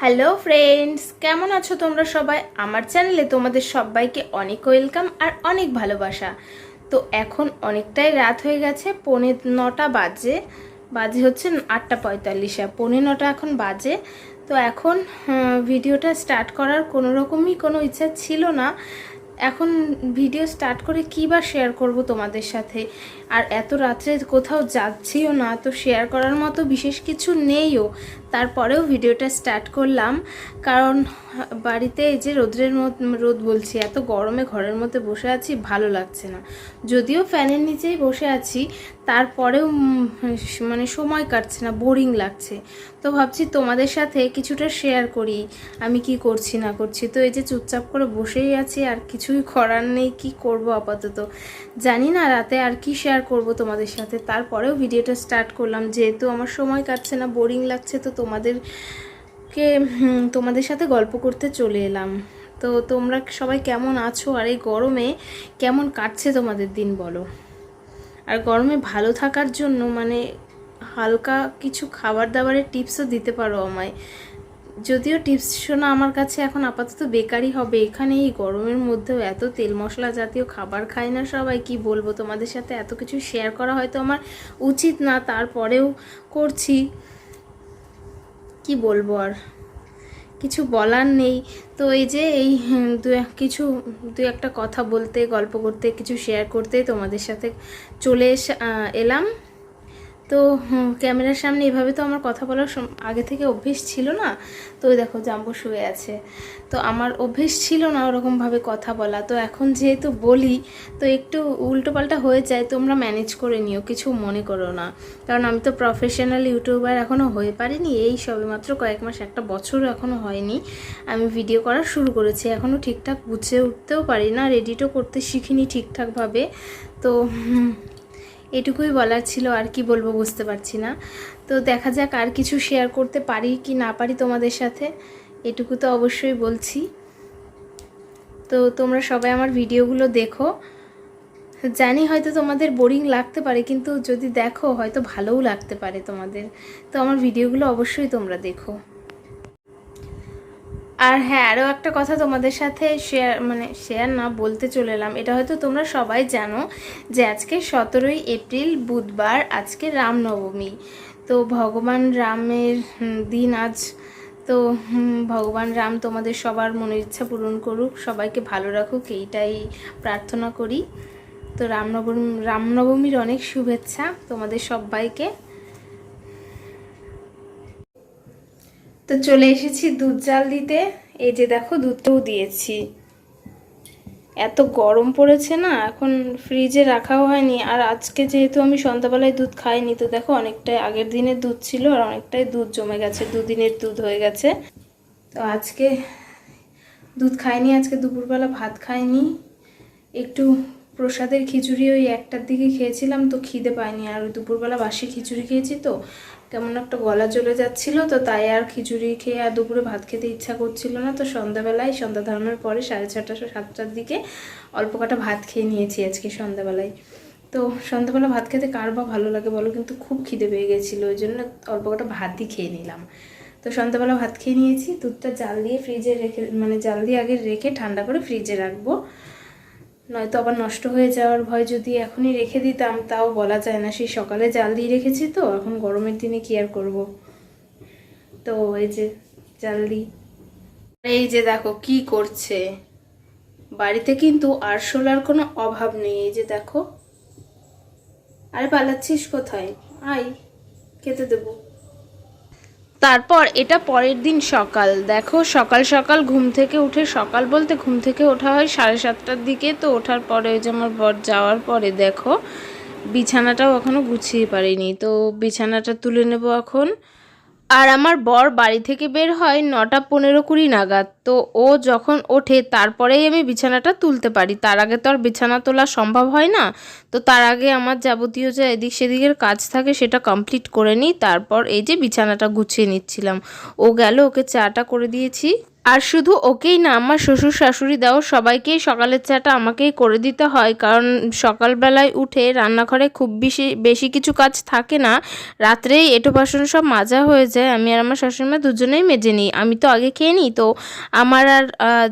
Hello friends, কেমন আছো তোমরা সবাই? আমার চ্যানেলে তোমাদের সবাইকে অনেক ওয়েলকাম আর অনেক ভালোবাসা। তো এখন অনেকটাই রাত হয়ে গেছে, 9:45 বাজে। হচ্ছে 8:45, 9:45 এখন বাজে। তো এখন ভিডিওটা স্টার্ট করার কোনো রকমই কোনো ইচ্ছা ছিল না। এখন ভিডিও স্টার্ট করে কী বা শেয়ার করব তোমাদের সাথে, আর এত রাত্রে কোথাও যাচ্ছিও না, তো শেয়ার করার মতো বিশেষ কিছু নেইও। তারপরেও ভিডিওটা স্টার্ট করলাম, কারণ বাড়িতে এই যে রোদ বলছি, এত গরমে ঘরের মধ্যে বসে আছি, ভালো লাগছে না। যদিও ফ্যানের নিচেই বসে আছি, তারপরেও মানে সময় কাটছে না, বোরিং লাগছে। তো ভাবছি তোমাদের সাথে কিছুটা শেয়ার করি আমি কি করছি না করছি। তো এই যে চুপচাপ করে বসেই আছি, আর কিছুই করার নেই, কি করব আপাতত জানি না রাতে আর কি শেয়ার করব তোমাদের সাথে। তারপরেও ভিডিওটা স্টার্ট করলাম, যেহেতু আমার সময় কাটছে না, বোরিং লাগছে, তো তোমাদের সাথে গল্প করতে চলে এলাম। তো তোমরা সবাই কেমন আছো, আর এই গরমে কেমন কাটছে তোমাদের দিন বলো। আর গরমে ভালো থাকার জন্য মানে হালকা কিছু খাবার দাবারের টিপসও দিতে পারো আমায়। যদিও টিপস শোনা আমার কাছে এখন আপাতত বেকারই হবে, এখানে এই গরমের মধ্যেও এত তেল মশলা জাতীয় খাবার খায় না সবাই, কি বলবো তোমাদের সাথে। এত কিছু শেয়ার করা হয়তো আমার উচিত না, তারপরেও করছি, কি বলবো আর কিছু বলার নেই। তো এই যে এই দু একটা কথা বলতে, গল্প করতে, কিছু শেয়ার করতে তোমাদের সাথে চলে এলাম। তো ক্যামেরার সামনে এভাবে তো আমার কথা বলার আগে থেকে অভ্যেস ছিল না। তো ওই দেখো জাম্বু শুয়ে আছে, তো আমার অভ্যেস ছিল না ওরকমভাবে কথা বলা। তো এখন যেহেতু বলি, তো একটু উল্টোপাল্টা হয়ে যায়, তোমরা ম্যানেজ করে নিও, কিছু মনে করো না। কারণ আমি তো প্রফেশনাল ইউটিউবার এখনও হয়ে পারিনি, এই সবেমাত্র কয়েক মাস, একটা বছরও এখনও হয়নি আমি ভিডিও করা শুরু করেছি। এখনও ঠিকঠাক বুঝে উঠতেও পারি না, এডিটও করতে শিখিনি ঠিকঠাকভাবে। তো এটুকুই বলার ছিল, আর কি বলবো বুঝতে পারছি না। তো দেখা যাক আর কিছু শেয়ার করতে পারি কি না পারি তোমাদের সাথে, এটুকু তো অবশ্যই বলছি। তো তোমরা সবাই আমার ভিডিওগুলো দেখো, জানি হয়তো তোমাদের বোরিং লাগতে পারে, কিন্তু যদি দেখো হয়তো ভালোও লাগতে পারে তোমাদের। তো আমার ভিডিওগুলো অবশ্যই তোমরা দেখো। আর হ্যাঁ, আরও একটা কথা তোমাদের সাথে শেয়ার না বলতে চলে এলাম, এটা হয়তো তোমরা সবাই জানো যে আজকে 17ই এপ্রিল বুধবার, আজকে রামনবমী। তো ভগবান রামের দিন আজ। তো ভগবান রাম তোমাদের সবার মনের ইচ্ছা পূরণ করুক, সবাইকে ভালো রাখুক, এইটাই প্রার্থনা করি। তো রামনবমীর অনেক শুভেচ্ছা তোমাদের সবাইকে। তো চলে এসেছি দুধ জাল দিতে, এই যে দেখো দুধটাও দিয়েছি। এত গরম পড়েছে না, এখন ফ্রিজে রাখাও হয়নি। আর আজকে যেহেতু আমি সন্ধ্যাবেলায় দুধ খাইনি, তো দেখো অনেকটাই আগের দিনের দুধ ছিল, আর অনেকটাই দুধ জমে গেছে, দুদিনের দুধ হয়ে গেছে। তো আজকে দুধ খাইনি, আজকে দুপুরবেলা ভাত খাইনি, একটু প্রসাদের খিচুড়ি ওই 1টার দিকে খেয়েছিলাম, তো খিদে পাইনি। আর দুপুরবেলা বাসি খিচুড়ি খেয়েছি, তো কেমন একটা গলা চলে যাচ্ছিলো, তো তাই আর খিচুড়ি খেয়ে আর দুপুরে ভাত খেতে ইচ্ছা করছিল না। তো সন্ধ্যাবেলায়, সন্ধ্যা ধর্মের পরে 6:30 7টার দিকে অল্প কটা ভাত খেয়ে নিয়েছি আজকে সন্ধ্যাবেলায়। তো সন্ধ্যাবেলা ভাত খেতে কার বা ভালো লাগে বলো, কিন্তু খুব খিদে পেয়ে গেছিলো, ওই জন্য অল্প কটা ভাতই খেয়ে নিলাম। তো সন্ধ্যাবেলা ভাত খেয়ে নিয়েছি, দুধটা জাল দিয়ে ফ্রিজে রেখে, জাল দিয়ে আগে রেখে ঠান্ডা করে ফ্রিজে রাখবো, নয়তো আবার নষ্ট হয়ে যাওয়ার ভয়। যদি এখনই রেখে দিতাম তাও বলা যায় না, সেই সকালে জাল দিয়ে রেখেছি, তো এখন গরমের দিনে কি আর করব। তো এই যে জাল দিই। এই যে দেখো কি করছে, বাড়িতে কিন্তু আরশোলার কোনো অভাব নেই। এই যে দেখো, আরে পালাচ্ছিস কোথায়, আয় খেতে দেবো। তারপর এটা পরের দিন সকাল, দেখো সকাল সকাল ঘুম থেকে উঠে, সকাল বলতে ঘুম থেকে ওঠা হয় 7:30টার দিকে। তো ওঠার পরে ওই যে আমার বর যাওয়ার পরে দেখো বিছানাটাও এখনও গুছিয়ে পারিনি, তো বিছানাটা তুলে নেব এখন। আর আমার বর বাড়ি থেকে বের হয় 9:15-20 নাগাদ। তো ও যখন ওঠে তারপরেই আমি বিছানাটা তুলতে পারি, তার আগে তো আর বিছানা তোলা সম্ভব হয় না। তো তার আগে আমার যাবতীয় যে এদিক সেদিকের কাজ থাকে সেটা কমপ্লিট করে নিই, তারপর এই যে বিছানাটা গুছিয়ে নিচ্ছিলাম। ও গেল, ওকে চাটা করে দিয়েছি। আর শুধু ওকেই না, আমার শ্বশুর শাশুড়ি দেওর সবাইকেই সকালের চাটা আমাকেই করে দিতে হয়, কারণ সকালবেলায় উঠে রান্নাঘরে খুব বেশি বেশি কিছু কাজ থাকে না, রাত্রেই এঁটো বাসন সব মাজা হয়ে যায়। আমি আর আমার শাশুড়িমা দুজনেই মেজে নিই। আমি তো আগে খেয়ে নিই, তো আমার আর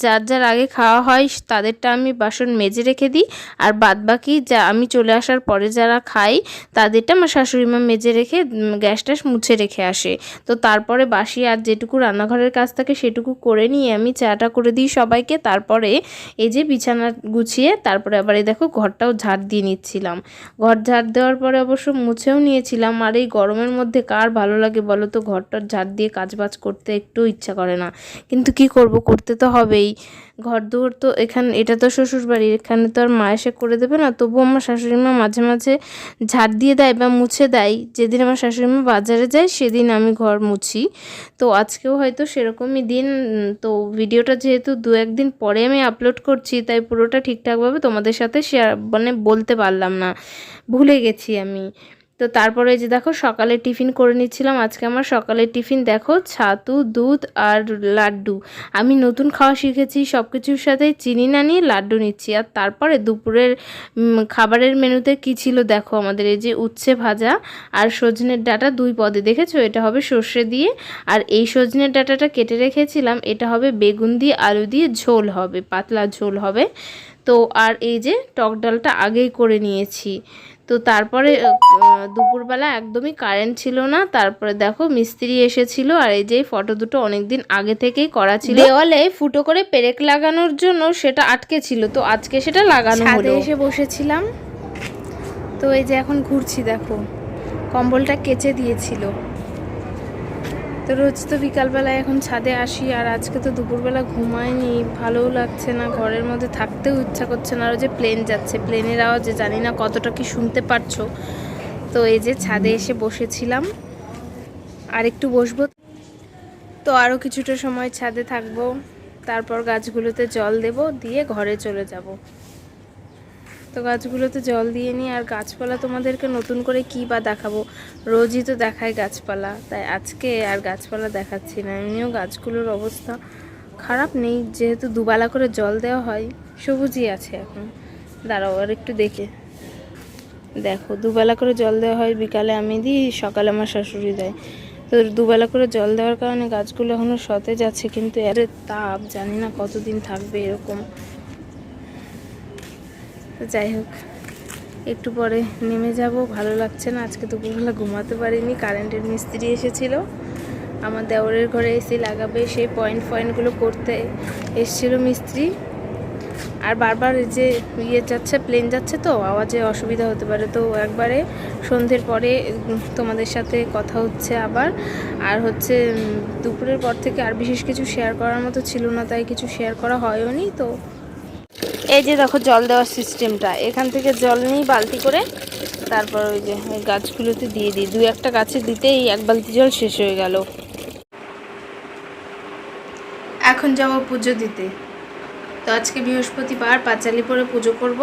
যার যার আগে খাওয়া হয় তাদেরটা আমি বাসন মেজে রেখে দিই, আর বাদবাকি যা আমি চলে আসার পরে যারা খাই তাদেরটা আমার শাশুড়িমা মেজে রেখে গ্যাস ট্যাস মুছে রেখে আসে। তো তারপরে বাসি আর যেটুকু রান্নাঘরের কাজ থাকে সেটুকু করে নিয়ে আমি চাটা করে দিই সবাইকে। তারপরে এই যে বিছানা গুছিয়ে তারপরে আবার এই দেখো ঘরটাও ঝাড় দিয়ে নিচ্ছিলাম। ঘর ঝাড় দেওয়ার পরে অবশ্য মুছেও নিয়েছিলাম। আর এই গরমের মধ্যে কার ভালো লাগে বলো তো, ঘরটার ঝাড় দিয়ে কাজবাজ করতে একটু ইচ্ছা করে না, কিন্তু কি করব, করতে তো হবেই। ঘর দুয়ার তো এটা তো শ্বশুর বাড়ি, এখানে তো আর মা এসে করে দেবে না। তবুও আমার শাশুড়ি মা মাঝে মাঝে ঝাড় দিয়ে দেয় বা মুছে দেয়। যেদিন আমার শাশুড়ি মা বাজারে যায় সেদিন আমি ঘর মুছি। তো আজকেও হয়তো সেরকমই দিন। তো ভিডিওটা যেহেতু 2-1 দিন পরে আমি আপলোড করছি, তাই পুরোটা ঠিকঠাকভাবে তোমাদের সাথে শেয়ার বলতে পারলাম না, ভুলে গেছি আমি। তো তারপরে যে দেখো সকালে টিফিন করে নিচ্ছিলাম। আজকে আমার সকালের টিফিন দেখো ছাতু, দুধ আর লাড্ডু। আমি নতুন খাওয়া শিখেছি, সব কিছুর সাথে চিনি না নিয়ে লাড্ডু নিচ্ছি। আর তারপরে দুপুরের খাবারের মেনুতে কি ছিল দেখো, আমাদের এই যে উচ্ছে ভাজা আর সজনের ডাঁটা 2 পদে, দেখেছো? এটা হবে সর্ষে দিয়ে, আর এই সজনের ডাঁটাটা কেটে রেখেছিলাম, এটা হবে বেগুন দিয়ে আলু দিয়ে ঝোল হবে, পাতলা ঝোল হবে। তো আর এই যে টক ডালটা আগেই করে নিয়েছি। তো তারপরে দুপুরবেলা একদমই কারেন্ট ছিল না। তারপরে দেখো মিস্ত্রি এসেছিল, আর এই যে ফটো দুটো অনেক দিন আগে থেকেই করা ছিল, দেওয়ালে ফুটো করে পেরেক লাগানোর জন্য সেটা আটকে ছিল, তো আজকে সেটা লাগানো হলো। ছাদে এসে বসেছিলাম, তো এই যে এখন ঘুরছি দেখো, কম্বলটা কেচে দিয়েছিল। তো রোজ তো বিকালবেলায় এখন ছাদে আসি, আর আজকে তো দুপুরবেলা ঘুমায়নি, ভালোও লাগছে না, ঘরের মধ্যে থাকতেও ইচ্ছা করছে না। আর যে প্লেন যাচ্ছে, প্লেনের আওয়াজে জানি না কতটা কি শুনতে পারছো। তো এই যে ছাদে এসে বসেছিলাম, আর একটু বসবো, তো আরও কিছুটা সময় ছাদে থাকবো, তারপর গাছগুলোতে জল দেব, দিয়ে ঘরে চলে যাব। তো গাছগুলোতে জল দিয়ে নিই। আর গাছপালা তোমাদেরকে নতুন করে কী বা দেখাবো, রোজই তো দেখায় গাছপালা, তাই আজকে আর গাছপালা দেখাচ্ছি না। এমনিও গাছগুলোর অবস্থা খারাপ নেই, যেহেতু দুবেলা করে জল দেওয়া হয়, সবুজই আছে এখন। দাঁড়াও আর একটু দেখো, দুবেলা করে জল দেওয়া হয়, বিকালে আমি দিই, সকালে আমার শাশুড়ি দেয়। তো দুবেলা করে জল দেওয়ার কারণে গাছগুলো এখনও সতেজ আছে, কিন্তু এর তাপ জানি না কতদিন থাকবে এরকম। তো যাই হোক, একটু পরে নেমে যাব, ভালো লাগছে না। আজকে দুপুরবেলা ঘুমাতে পারিনি, কারেন্টের মিস্ত্রি এসেছিল, আমার দেওরের ঘরে এসি লাগাবে, সেই পয়েন্টগুলো করতে এসেছিল মিস্ত্রি। আর বারবার যে যাচ্ছে, প্লেন যাচ্ছে, তো আওয়াজে অসুবিধা হতে পারে। তো একবারে সন্ধ্যের পরে তোমাদের সাথে কথা হচ্ছে আবার। আর হচ্ছে দুপুরের পর থেকে আর বিশেষ কিছু শেয়ার করার মতো ছিল না, তাই কিছু শেয়ার করা হয়নি। তো এই যে দেখো জল দেওয়ার সিস্টেমটা, এখান থেকে জল নিই বালতি করে, তারপর ওই যে গাছগুলোতে দিয়ে দিই। 2-1টা গাছে দিতেই 1 বালতি জল শেষ হয়ে গেল। এখন যাব পুজো দিতে। তো আজকে বৃহস্পতিবার, পাঁচালি পরে পুজো করব,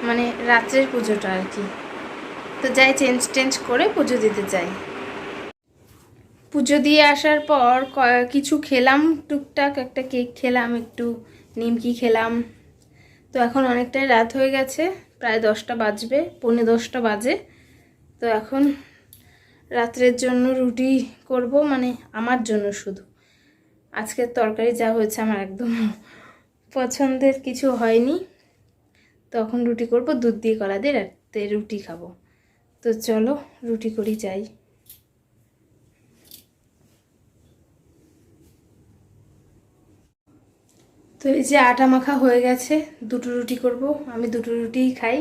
মানে রাত্রের পুজোটা আর কি। তো যাই, চেঞ্জ করে পুজো দিতে চাই। পুজো দিয়ে আসার পর কিছু খেলাম, টুকটাক একটা কেক খেলাম, একটু নিমকি খেলাম। তো এখন অনেকটাই রাত হয়ে গেছে, প্রায় 10টা বাজবে, 10:45 বাজে। তো এখন রাত্রের জন্য রুটি করব, মানে আমার জন্য শুধু। আজকের তরকারি যা হয়েছে আমার একদম পছন্দের কিছু হয়নি। তখন রুটি করব, দুধ দিয়ে কলা দিয়ে রাতে রুটি খাবো। তো চলো রুটি করি, যাই। তো এই যে আটা মাখা হয়ে গেছে, 2টো রুটি করব, আমি 2টো রুটিই খাই।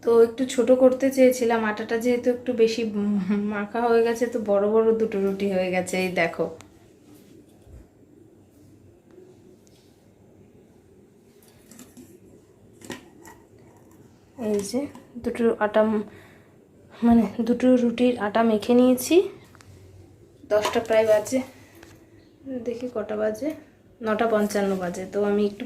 তো একটু ছোট করতে চেয়েছিলাম, আটাটা যেহেতু একটু বেশি মাখা হয়ে গেছে, তো বড় বড় 2টো রুটি হয়ে গেছে, এই দেখো। এই যে 2টো আটা, মানে 2টো রুটির আটা মেখে নিয়েছি। 10টা প্রায় বাজে, দেখি কটা বাজে, 9:55 বাজে। তো আমি একটু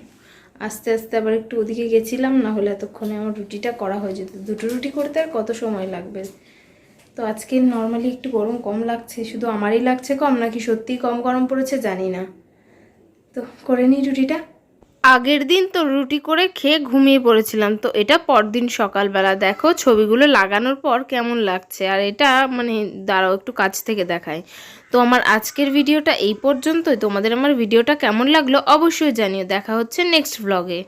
আস্তে আস্তে আবার একটু ওদিকে গেছিলাম, না হলে এতক্ষণে আমার রুটিটা করা হয়ে যেত। 2টো রুটি করতে আর কত সময় লাগবে। তো আজকে নর্মালি একটু গরম কম লাগছে, শুধু আমারই লাগছে কম, নাকি সত্যিই কম গরম পড়েছে জানি না। তো করে নিই রুটিটা। আগের দিন তো রুটি করে খেয়ে ঘুমিয়ে পড়েছিলাম, তো এটা পরদিন সকালবেলা দেখো ছবিগুলো লাগানোর পর কেমন লাগছে। আর এটা মানে দাঁড়াও একটু কাছ থেকে দেখায়। তো আমার আজকের ভিডিওটা এই পর্যন্তই। তোমাদের আমার ভিডিওটা কেমন লাগলো অবশ্যই জানিও। দেখা হচ্ছে নেক্সট ব্লগে।